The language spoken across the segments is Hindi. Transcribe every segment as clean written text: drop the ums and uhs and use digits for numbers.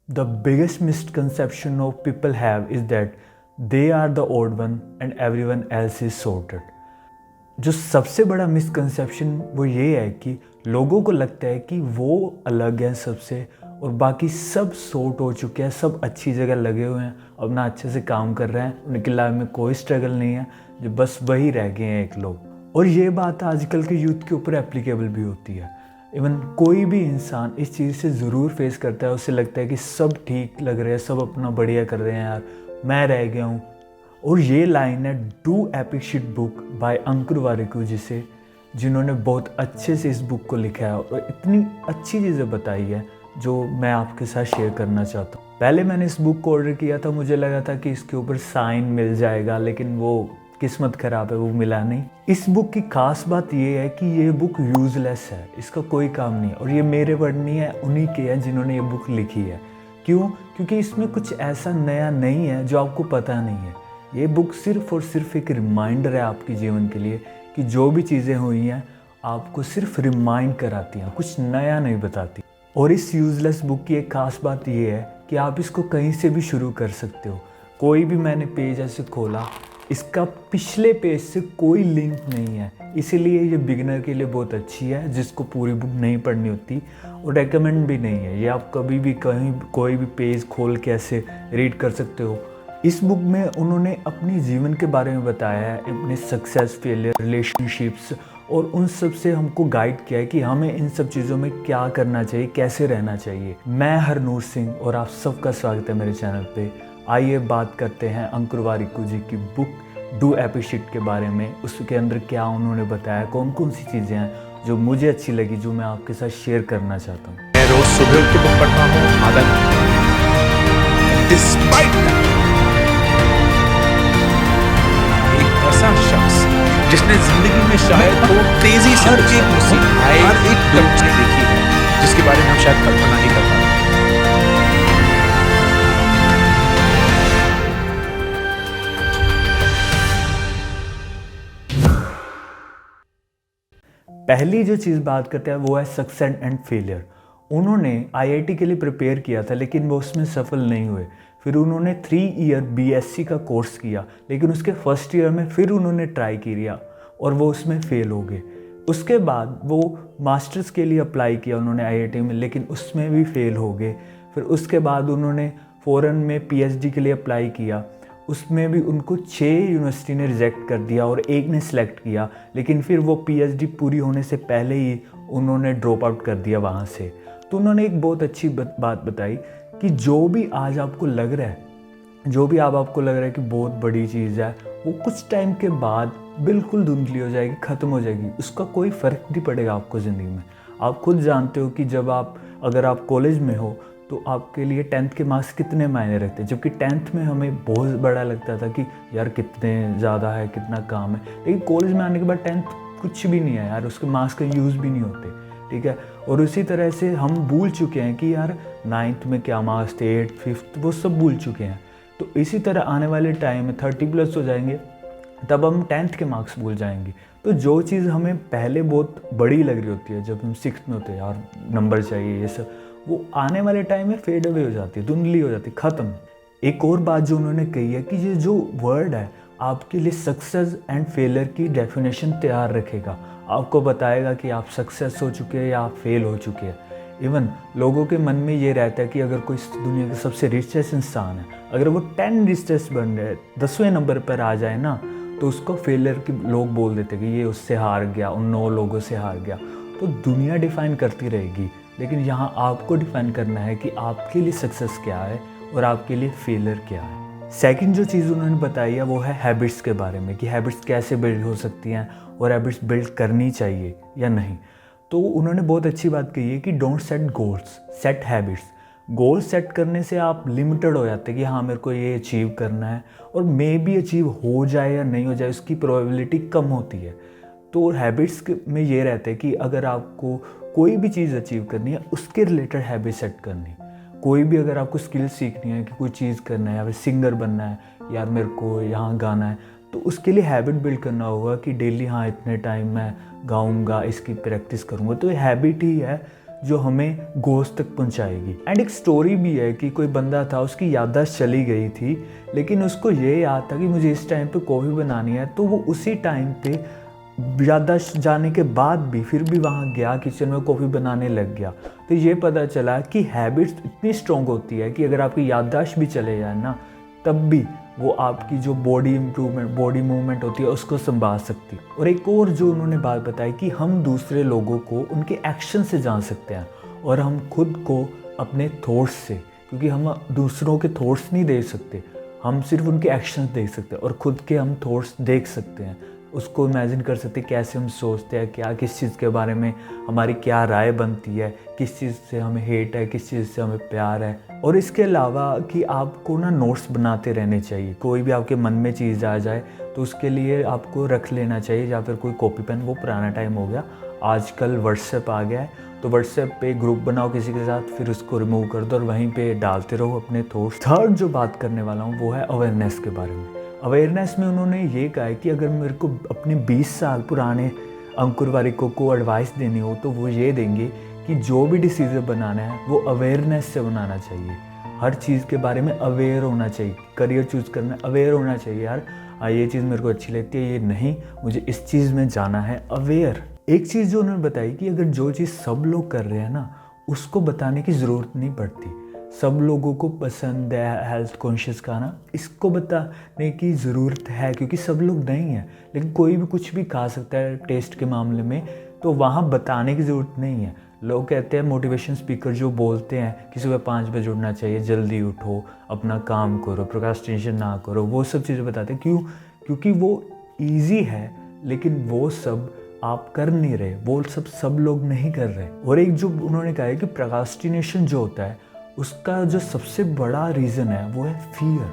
The biggest misconception of people have is that they are the odd one and everyone else is sorted. जो सबसे बड़ा मिसकंसेप्शन वो ये है कि लोगों को लगता है कि वो अलग हैं सबसे और बाकी सब सॉर्ट हो चुके हैं, सब अच्छी जगह लगे हुए हैं, अपना अच्छे से काम कर रहे हैं, उनकी लाइफ में कोई स्ट्रगल नहीं है, जो बस वही रह गए हैं एक लोग। और ये बात आजकल के यूथ के ऊपर एप्लीकेबल भी होती है। इवन कोई भी इंसान इस चीज़ से ज़रूर फेस करता है, उसे लगता है कि सब ठीक लग रहे हैं, सब अपना बढ़िया कर रहे हैं, यार मैं रह गया हूँ। और ये लाइन है do epic shit book by Ankur Warikoo जिन्होंने बहुत अच्छे से इस बुक को लिखा है और इतनी अच्छी चीज़ें बताई है जो मैं आपके साथ शेयर करना चाहता हूँ। पहले मैंने इस बुक को ऑर्डर किया था, मुझे लगा था कि इसके ऊपर साइन मिल जाएगा, लेकिन वो किस्मत ख़राब है, वो मिला नहीं। इस बुक की खास बात ये है कि ये बुक यूज़लेस है, इसका कोई काम नहीं है। और ये मेरे वर्ड नहीं है, उन्हीं के हैं जिन्होंने ये बुक लिखी है। क्यों? क्योंकि इसमें कुछ ऐसा नया नहीं है जो आपको पता नहीं है। ये बुक सिर्फ़ और सिर्फ एक रिमाइंडर है आपके जीवन के लिए कि जो भी चीज़ें हुई हैं आपको सिर्फ रिमाइंड कराती हैं, कुछ नया नहीं बताती। और इस यूज़लेस बुक की एक ख़ास बात ये है कि आप इसको कहीं से भी शुरू कर सकते हो। कोई भी मैंने पेज ऐसे खोला, इसका पिछले पेज से कोई लिंक नहीं है, इसीलिए ये बिगिनर के लिए बहुत अच्छी है जिसको पूरी बुक नहीं पढ़नी होती, और रेकमेंड भी नहीं है। ये आप कभी भी कहीं कोई भी पेज खोल के ऐसे रीड कर सकते हो। इस बुक में उन्होंने अपने जीवन के बारे में बताया है, अपने सक्सेस, फेलियर, रिलेशनशिप्स, और उन सब से हमको गाइड किया है कि हमें इन सब चीज़ों में क्या करना चाहिए, कैसे रहना चाहिए। मैं हरनूर सिंह और आप सबका स्वागत है मेरे चैनल पे। आइए बात करते हैं अंकुर वारिकू जी की बुक डू एपिक शिट के बारे में। उसके अंदर क्या उन्होंने बताया, कौन कौन सी चीज़ें हैं जो मुझे अच्छी लगी, जो मैं आपके साथ शेयर करना चाहता हूँ। मैं रोज सुबह उठ के बुक पढ़ता हूँ आधा घंटा। एक ऐसा शख्स जिसने जिंदगी में शायद वो तेजी से हर एक मुसीबत, हर एक दुख देखी है, जिसके बारे में हम शायद कल्पना ही कर पाते। पहली जो चीज़ बात करते हैं वो है सक्सेस एंड फेलियर। उन्होंने आईआईटी के लिए प्रिपेयर किया था, लेकिन वो उसमें सफल नहीं हुए। फिर उन्होंने 3 ईयर बीएससी का कोर्स किया, लेकिन उसके फर्स्ट ईयर में फिर उन्होंने ट्राई किया और वो उसमें फेल हो गए। उसके बाद वो मास्टर्स के लिए अप्लाई किया उन्होंने आईआईटी में, लेकिन उसमें भी फेल हो गए। फिर उसके बाद उन्होंने फ़ॉरेन में पीएचडी के लिए अप्लाई किया, उसमें भी उनको 6 यूनिवर्सिटी ने रिजेक्ट कर दिया और एक ने सिलेक्ट किया, लेकिन फिर वो पीएचडी पूरी होने से पहले ही उन्होंने ड्रॉप आउट कर दिया वहाँ से। तो उन्होंने एक बहुत अच्छी बात बताई कि जो भी आज आपको लग रहा है, जो भी आपको लग रहा है कि बहुत बड़ी चीज़ है, वो कुछ टाइम के बाद बिल्कुल धुंधली हो जाएगी, ख़त्म हो जाएगी। उसका कोई फ़र्क नहीं पड़ेगा आपको ज़िंदगी में। आप खुद जानते हो कि जब अगर आप कॉलेज में हो तो आपके लिए 10th के मार्क्स कितने मायने रखते हैं, जबकि 10th में हमें बहुत बड़ा लगता था कि यार कितने ज़्यादा है, कितना काम है। लेकिन कॉलेज में आने के बाद 10th कुछ भी नहीं है यार, उसके मार्क्स का यूज़ भी नहीं होते, ठीक है। और उसी तरह से हम भूल चुके हैं कि यार 9th में क्या मार्क्स थे, 8th, 5th, वो सब भूल चुके हैं। तो इसी तरह आने वाले टाइम में 30+ हो जाएंगे, तब हम 10th के मार्क्स भूल जाएंगे। तो जो चीज़ हमें पहले बहुत बड़ी लग रही होती है, जब हम 6th में होते हैं, यार नंबर चाहिए, ये सब, वो आने वाले टाइम में फेड अवे हो जाती है, धुंधली हो जाती है, ख़त्म। एक और बात जो उन्होंने कही है कि ये जो वर्ड है आपके लिए सक्सेस एंड फेलियर की डेफिनेशन तैयार रखेगा, आपको बताएगा कि आप सक्सेस हो चुके हैं या आप फेल हो चुके हैं। इवन लोगों के मन में ये रहता है कि अगर कोई दुनिया का सबसे रिचेस्ट इंसान है, अगर वो 10 रिचेस्ट बन गए, 10वें नंबर पर आ जाए ना, तो उसको फेलियर के लोग बोल देते कि ये उससे हार गया, उन 9 लोगों से हार गया। तो दुनिया डिफ़ाइन करती रहेगी, लेकिन यहाँ आपको डिफ़ाइन करना है कि आपके लिए सक्सेस क्या है और आपके लिए फेलियर क्या है। सेकंड जो चीज़ उन्होंने बताई है वो है हैबिट्स के बारे में, कि हैबिट्स कैसे बिल्ड हो सकती हैं और हैबिट्स बिल्ड करनी चाहिए या नहीं। तो उन्होंने बहुत अच्छी बात कही है कि don't set goals, set habits. Goal set करने से आप लिमिटेड हो जाते हैं कि हाँ मेरे को ये अचीव करना है, और मे बी अचीव हो जाए या नहीं हो जाए उसकी प्रोबेबिलिटी कम होती है। तो हैबिट्स में ये रहता है कि अगर आपको कोई भी चीज़ अचीव करनी है, उसके रिलेटेड हैबिट सेट करनी। कोई भी अगर आपको स्किल सीखनी है कि कोई चीज़ करना है, या फिर सिंगर बनना है, यार मेरे को यहाँ गाना है, तो उसके लिए हैबिट बिल्ड करना होगा कि डेली हाँ इतने टाइम मैं गाऊँगा, इसकी प्रैक्टिस करूँगा। तो ये हैबिट ही है जो हमें गोल्स तक पहुंचाएगी। एंड एक स्टोरी भी है कि कोई बंदा था, उसकी याददाश्त चली गई थी, लेकिन उसको ये याद था कि मुझे इस टाइम पे कॉफ़ी बनानी है, तो वो उसी टाइम पे याददाश्त जाने के बाद भी फिर भी वहाँ गया, किचन में कॉफ़ी बनाने लग गया। तो ये पता चला कि हैबिट्स इतनी स्ट्रॉन्ग होती है कि अगर आपकी याददाश्त भी चले जाए ना, तब भी वो आपकी जो बॉडी मूवमेंट होती है उसको संभाल सकती है। और एक और जो उन्होंने बात बताई कि हम दूसरे लोगों को उनके एक्शन से जान सकते हैं और हम खुद को अपने थॉट्स से, क्योंकि हम दूसरों के थॉट्स नहीं देख सकते, हम सिर्फ उनके एक्शंस देख सकते हैं और खुद के हम थॉट्स देख सकते हैं, उसको इमेजिन कर सकते हैं कैसे हम सोचते हैं, क्या किस चीज़ के बारे में हमारी क्या राय बनती है, किस चीज़ से हमें हेट है, किस चीज़ से हमें प्यार है। और इसके अलावा कि आपको ना नोट्स बनाते रहने चाहिए। कोई भी आपके मन में चीज़ आ जाए तो उसके लिए आपको रख लेना चाहिए, या फिर कोई कॉपी पेन, वो पुराना टाइम हो गया, आजकल व्हाट्सएप आ गया है, तो व्हाट्सएप पे ग्रुप बनाओ किसी के साथ, फिर उसको रिमूव कर दो और वहीं पे डालते रहो अपने थॉट्स। थर्ड जो बात करने वाला हूँ वो है अवेयरनेस के बारे में। अवेयरनेस में उन्होंने ये कहा है कि अगर मेरे को अपने 20 साल पुराने अंकुर वारिकों को एडवाइस देनी हो तो वो ये देंगे कि जो भी डिसीजन बनाना है वो अवेयरनेस से बनाना चाहिए। हर चीज़ के बारे में अवेयर होना चाहिए। करियर चूज़ करना अवेयर होना चाहिए, यार ये चीज़ मेरे को अच्छी लगती है, ये नहीं, मुझे इस चीज़ में जाना है, अवेयर। एक चीज़ जो उन्होंने बताई कि अगर जो चीज़ सब लोग कर रहे हैं ना, उसको बताने की ज़रूरत नहीं पड़ती। सब लोगों को पसंद है हेल्थ कॉन्शियस खाना, इसको बताने की ज़रूरत है क्योंकि सब लोग नहीं हैं, लेकिन कोई भी कुछ भी खा सकता है टेस्ट के मामले में, तो वहाँ बताने की ज़रूरत नहीं है। लोग कहते हैं, मोटिवेशन स्पीकर जो बोलते हैं कि सुबह 5 बजे उठना चाहिए, जल्दी उठो, अपना काम करो, प्रोक्रास्टिनेशन ना करो, वो सब चीज़ें बताते हैं। क्यों? क्योंकि वो ईजी है, लेकिन वो सब आप कर नहीं रहे, वो सब लोग नहीं कर रहे। और एक जो उन्होंने कहा है कि प्रोक्रास्टिनेशन जो होता है उसका जो सबसे बड़ा रीज़न है वो है फियर,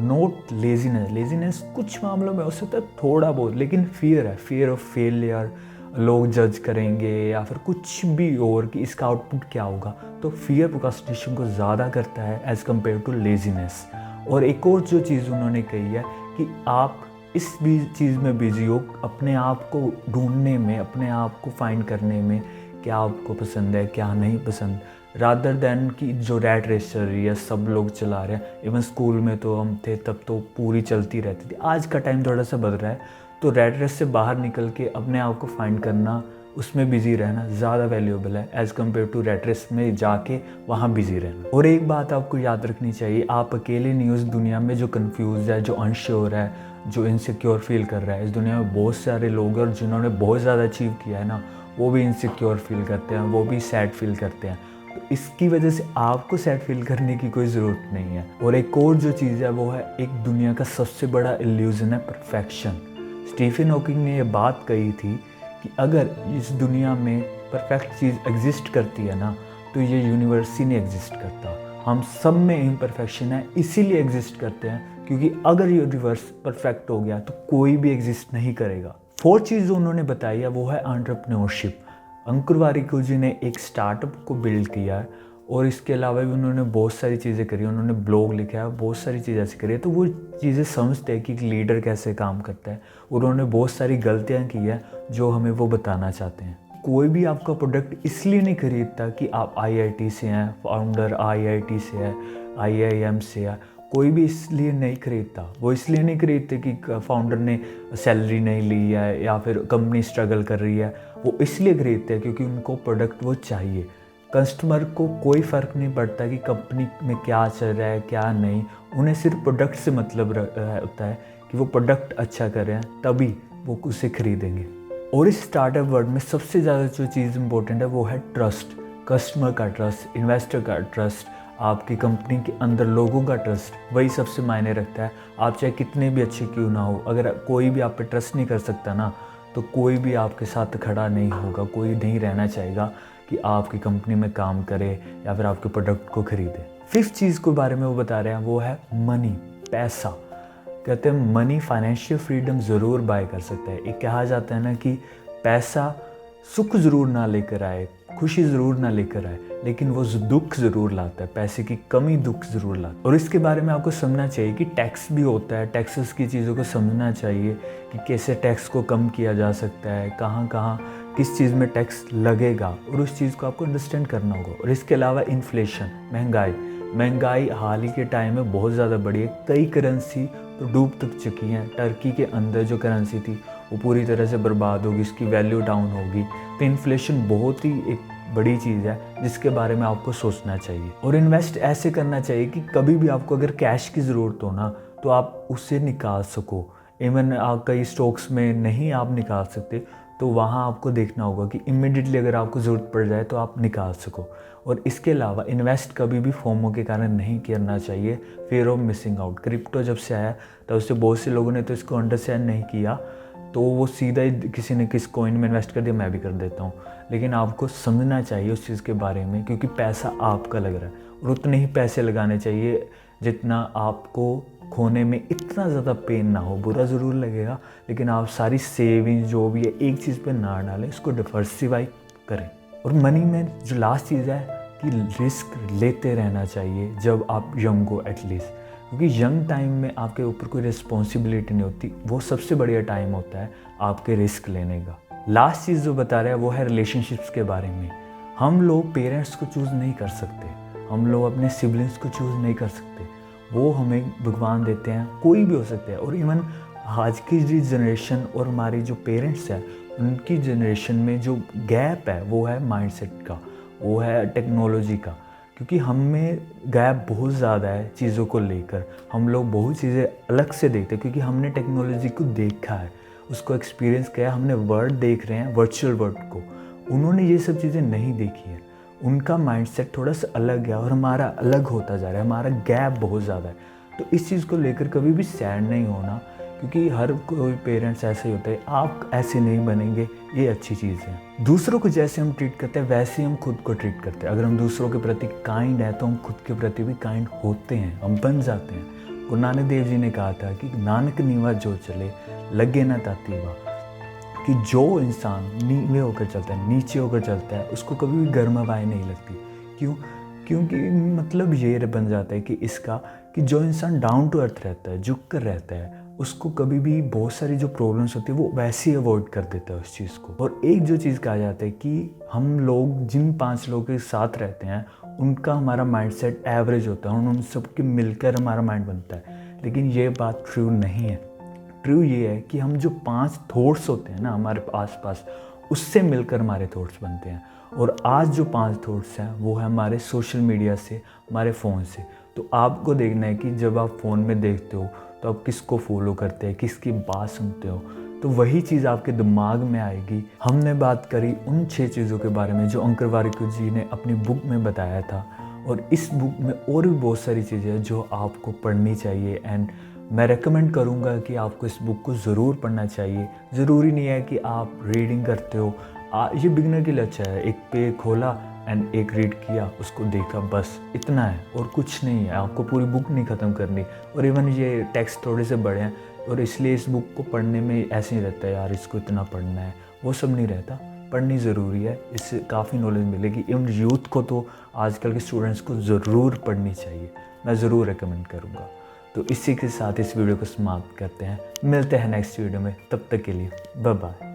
नॉट लेजीनेस। लेजीनेस कुछ मामलों में हो सकता है थोड़ा बहुत, लेकिन फियर है, फियर ऑफ फेलियर, लोग जज करेंगे या फिर कुछ भी और कि इसका आउटपुट क्या होगा। तो फियर प्रोक्रास्टिनेशन को ज़्यादा करता है एज़ कम्पेयर टू लेजीनेस। और एक और जो चीज़ उन्होंने कही है कि आप इस भी चीज़ में बिजी हो, अपने आप को ढूंढने में, अपने आप को फाइंड करने में, क्या आपको पसंद है क्या नहीं पसंद, रादर दैन कि जो रैट रेस चल रही है, सब लोग चला रहे हैं। इवन स्कूल में तो हम थे तब तो पूरी चलती रहती थी, आज का टाइम थोड़ा सा बदल रहा है, तो रैट रेस से बाहर निकल के अपने आप को फाइंड करना, उसमें बिज़ी रहना ज़्यादा वैल्यूएबल है as compare to rat race में जाके वहाँ बिज़ी रहना। और एक बात आपको याद रखनी चाहिए, आप अकेले नहीं हो इस दुनिया में जो कन्फ्यूज़ है, जो अनश्योर है, जो इनसिक्योर फील कर रहा है। इस दुनिया में बहुत सारे लोग हैं जिन्होंने बहुत ज़्यादा अचीव किया है ना, वो भी इनसिक्योर फील करते हैं, वो भी सैड फील करते हैं। तो इसकी वजह से आपको सैड फील करने की कोई ज़रूरत नहीं है। और एक और जो चीज़ है वो है, एक दुनिया का सबसे बड़ा इल्यूज़न है परफेक्शन। स्टीफन हॉकिंग ने ये बात कही थी कि अगर इस दुनिया में परफेक्ट चीज़ एग्जिस्ट करती है ना, तो ये यूनिवर्स ही नहीं एग्जिस्ट करता। हम सब में इम्परफेक्शन है, इसीलिए एग्जिस्ट करते हैं, क्योंकि अगर यूनिवर्स परफेक्ट हो गया तो कोई भी एग्जिस्ट नहीं करेगा। फोर्थ चीज़ जो उन्होंने बताई है वो है एंटरप्रेन्योरशिप। अंकुर वारिको जी ने एक स्टार्टअप को बिल्ड किया है और इसके अलावा भी उन्होंने बहुत सारी चीज़ें करी, उन्होंने ब्लॉग लिखा है, बहुत सारी चीज़ें ऐसी करी है, तो वो चीज़ें समझते हैं कि एक लीडर कैसे काम करता है। उन्होंने बहुत सारी गलतियाँ की है जो हमें वो बताना चाहते हैं। कोई भी आपका प्रोडक्ट इसलिए नहीं खरीदता कि आप IIT से हैं, फाउंडर IIT से है, IIM से है, कोई भी इसलिए नहीं खरीदता। वो इसलिए नहीं खरीदते कि फाउंडर ने सैलरी नहीं ली है या फिर कंपनी स्ट्रगल कर रही है, वो इसलिए खरीदते हैं क्योंकि उनको प्रोडक्ट वो चाहिए। कस्टमर को कोई फ़र्क नहीं पड़ता कि कंपनी में क्या चल रहा है क्या नहीं, उन्हें सिर्फ प्रोडक्ट से मतलब होता है कि वो प्रोडक्ट अच्छा कर रहे हैं, तभी वो उसे खरीदेंगे। और इस स्टार्टअप वर्ल्ड में सबसे ज़्यादा जो चीज़ इंपॉर्टेंट है वो है ट्रस्ट। कस्टमर का ट्रस्ट, इन्वेस्टर का ट्रस्ट, आपकी कंपनी के अंदर लोगों का ट्रस्ट, वही सबसे मायने रखता है। आप चाहे कितने भी अच्छे क्यों ना हो, अगर कोई भी आप पे ट्रस्ट नहीं कर सकता ना, तो कोई भी आपके साथ खड़ा नहीं होगा, कोई नहीं रहना चाहेगा कि आपकी कंपनी में काम करे या फिर आपके प्रोडक्ट को खरीदे। फिफ्थ चीज़ के बारे में वो बता रहे हैं वो है मनी, पैसा। कहते हैं मनी फाइनेंशियल फ्रीडम ज़रूर बाय कर सकता है। एक कहा जाता है ना कि पैसा सुख ज़रूर ना लेकर आए, खुशी ज़रूर ना लेकर आए, लेकिन वो दुख ज़रूर लाता है, पैसे की कमी दुख ज़रूर लाता है। और इसके बारे में आपको समझना चाहिए कि टैक्स भी होता है, टैक्सेस की चीज़ों को समझना चाहिए कि कैसे टैक्स को कम किया जा सकता है, कहाँ कहाँ किस चीज़ में टैक्स लगेगा, और उस चीज़ को आपको अंडरस्टैंड करना होगा। और इसके अलावा इन्फ्लेशन, महंगाई हाल ही के टाइम में बहुत ज़्यादा बढ़ी है। कई करेंसी तो डूब तक चुकी हैं। टर्की के अंदर जो करेंसी थी वो पूरी तरह से बर्बाद होगी, इसकी वैल्यू डाउन होगी। तो इन्फ्लेशन बहुत ही एक बड़ी चीज़ है जिसके बारे में आपको सोचना चाहिए। और इन्वेस्ट ऐसे करना चाहिए कि कभी भी आपको अगर कैश की ज़रूरत हो ना तो आप उससे निकाल सको। इवन कई स्टॉक्स में नहीं आप निकाल सकते तो वहाँ आपको देखना होगा कि इमीडिएटली अगर आपको ज़रूरत पड़ जाए तो आप निकाल सको। और इसके अलावा इन्वेस्ट कभी भी फोमो के कारण नहीं करना चाहिए, fear of missing out. Crypto जब से आया तब उससे बहुत से लोगों ने तो इसको अंडरस्टैंड नहीं किया, तो वो सीधा ही किसी ने किस कॉइन में इन्वेस्ट कर दिया, मैं भी कर देता हूँ। लेकिन आपको समझना चाहिए उस चीज़ के बारे में, क्योंकि पैसा आपका लग रहा है और उतने ही पैसे लगाने चाहिए जितना आपको खोने में इतना ज़्यादा पेन ना हो। बुरा ज़रूर लगेगा, लेकिन आप सारी सेविंग जो भी है एक चीज़ पे ना डालें, इसको डिवर्सिफाई करें। और मनी में जो लास्ट चीज़ है कि रिस्क लेते रहना चाहिए जब आप यंग हो एटलीस्ट, क्योंकि यंग टाइम में आपके ऊपर कोई रिस्पॉन्सिबिलिटी नहीं होती। वो सबसे बढ़िया टाइम होता है आपके रिस्क लेने का। लास्ट चीज़ जो बता रहा है वो है रिलेशनशिप्स के बारे में। हम लोग पेरेंट्स को चूज़ नहीं कर सकते, हम लोग अपने सिबलिंग्स को चूज़ नहीं कर सकते, वो हमें भगवान देते हैं, कोई भी हो सकता है। और इवन आज की जो जनरेशन और हमारी जो पेरेंट्स हैं उनकी जनरेशन में जो गैप है वो है माइंडसेट का, वो है टेक्नोलॉजी का। क्योंकि हम में गैप बहुत ज़्यादा है चीज़ों को लेकर। हम लोग बहुत चीज़ें अलग से देखते हैं क्योंकि हमने टेक्नोलॉजी को देखा है, उसको एक्सपीरियंस किया है। हमने वर्ल्ड देख रहे हैं, वर्चुअल वर्ल्ड को। उन्होंने ये सब चीज़ें नहीं देखी हैं, उनका माइंडसेट थोड़ा सा अलग है और हमारा अलग होता जा रहा है, हमारा गैप बहुत ज़्यादा है। तो इस चीज़ को लेकर कभी भी सैड नहीं होना, क्योंकि हर कोई पेरेंट्स ऐसे ही होता है। आप ऐसे नहीं बनेंगे, ये अच्छी चीज़ है। दूसरों को जैसे हम ट्रीट करते हैं वैसे ही हम खुद को ट्रीट करते हैं। अगर हम दूसरों के प्रति काइंड है तो हम खुद के प्रति भी काइंड होते हैं, हम बन जाते हैं। गुरु नानक देव जी ने कहा था कि नानक नीवा जो चले लगे ना ताती वाह, कि जो इंसान नीवे होकर चलता है, नीचे होकर चलता है, उसको कभी भी गर्म हवाएं नहीं लगती। क्यों? क्योंकि मतलब ये बन जाता है कि इसका कि जो इंसान डाउन टू अर्थ रहता है, झुक कर रहता है, उसको कभी भी बहुत सारी जो प्रॉब्लम्स होती है वो वैसे ही अवॉइड कर देता है उस चीज़ को। और एक जो चीज़ कहा जाता है कि हम लोग जिन 5 लोगों के साथ रहते हैं उनका हमारा माइंडसेट एवरेज होता है, उन सबके मिलकर हमारा माइंड बनता है। लेकिन ये बात ट्रू नहीं है। ट्रू ये है कि हम जो 5 थॉट्स होते हैं ना हमारे आसपास, उससे मिलकर हमारे थॉट्स बनते हैं। और आज जो 5 थॉट्स हैं वो है हमारे सोशल मीडिया से, हमारे फ़ोन से। तो आपको देखना है कि जब आप फ़ोन में देखते हो तो आप किसको फॉलो करते हैं, किसकी बात सुनते हो, तो वही चीज़ आपके दिमाग में आएगी। हमने बात करी उन 6 चीज़ों के बारे में जो अंकर वारिक जी ने अपनी बुक में बताया था। और इस बुक में और भी बहुत सारी चीज़ें हैं जो आपको पढ़नी चाहिए। एंड मैं रेकमेंड करूँगा कि आपको इस बुक को ज़रूर पढ़ना चाहिए। ज़रूरी नहीं है कि आप रीडिंग करते हो, ये बिगनर के लिए अच्छा है। एक पेज खोला एंड एक रीड किया, उसको देखा, बस इतना है और कुछ नहीं है। आपको पूरी बुक नहीं ख़त्म करनी। और इवन ये टेक्स्ट थोड़े से बड़े हैं और इसलिए इस बुक को पढ़ने में ऐसे ही रहता है यार इसको इतना पढ़ना है, वो सब नहीं रहता। पढ़नी ज़रूरी है, इससे काफ़ी नॉलेज मिलेगी। इवन यूथ को तो आजकल के स्टूडेंट्स को ज़रूर पढ़नी चाहिए, मैं ज़रूर रेकमेंड करूँगा। तो इसी के साथ इस वीडियो को समाप्त करते हैं, मिलते हैं नेक्स्ट वीडियो में। तब तक के लिए बाय बाय।